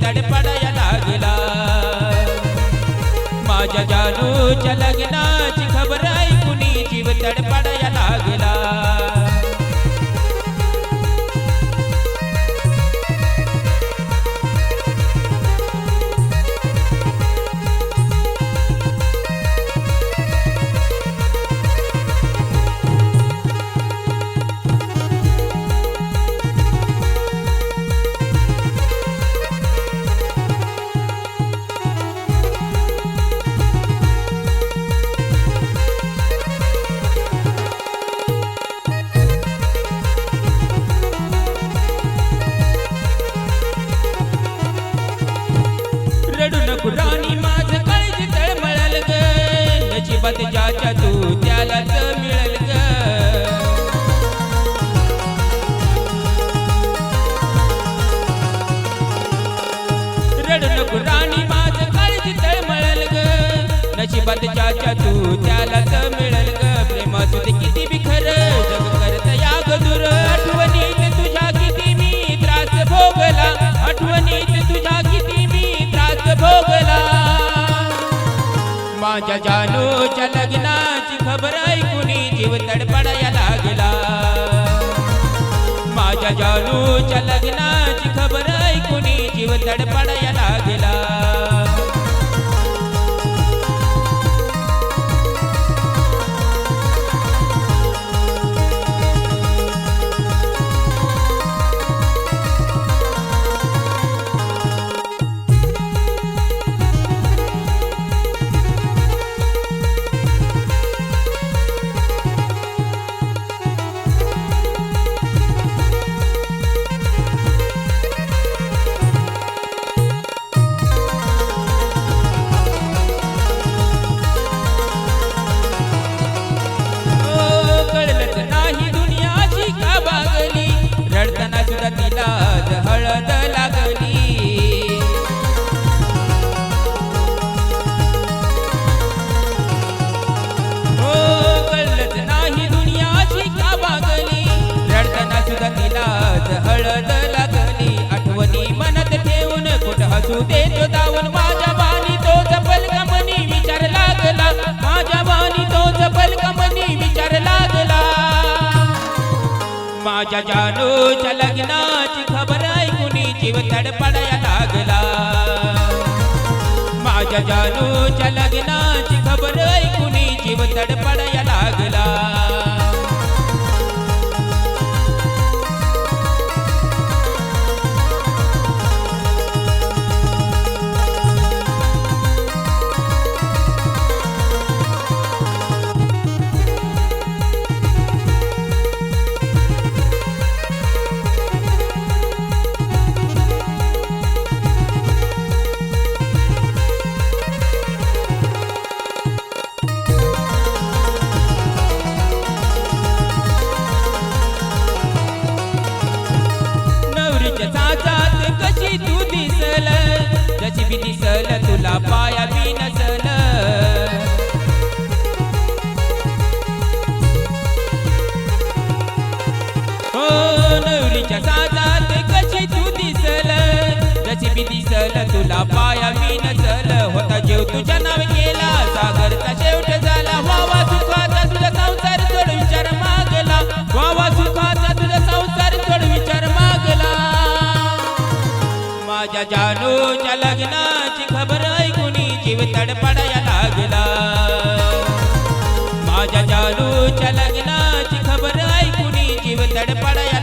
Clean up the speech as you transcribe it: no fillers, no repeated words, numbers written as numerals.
तडपडाया लागला। माझ्या जानूच्या लग्नाची खबर ऐकून जीव तडपडाया लागला। रडू नको राणी माझं काळजी तळमळल ग, नशिबात ज्याच्या तू त्यालाच मिळल ग। रडू नको राणी माझं काळजी तळमळल ग, नशिबात ज्याच्या तू त्यालाच मिळल ग। प्रेमासुदे किती बी खरं जग करत या गदूर, आठवणीत तुझ्या किती मी त्रास भोगला, आठवणीत तुझ्या किती भोगला। माझ्या जानूच्या लग्नाची खबर ऐकून जीव तडपडाया लागला। माझ्या जानूच्या लग्नाची खबर ऐकून जीव तडपडाया लागला। रडताना सुद्धा तिला हळद लागली। हो कळलंच नाही दुनियाची का बागली, रडताना सुद्धा तिला हळद लागली। आठवणी मनात ठेवून कुठं हसू देतो दावून, माझ्या बाणी तोच पलकमनी विचार लागला, माझ्या बाणी तोच पलकमनी विचार लागला। माझ्या जानूच्या लग्नाची खबर ऐकून जीव तडपडाया लागला। माझ्या जानूच्या लग्नाची खबर ऐकून जीव तडपडाया लागला। साजात कशी तू दिसल, जशी बी दिसल तुला पाया बी नसल। हो नवरीच्या साजात कशी तू दिसल, जशी बी दिसल तुला पाया बी नसल। होता जीव तुझ्या नाव केला, सागरचा शेवट झाला। वावा सुखाचा तुझा संसार सोड विचार मागला, वावा सुखाचा तुझा संसार सोड विचार मागला। माझ्या जानूच्या लग्नाची खबर ऐकून जीव तडपडाया लागला। माझ्या जानूच्या लग्नाची खबर ऐकून जीव तडपडाया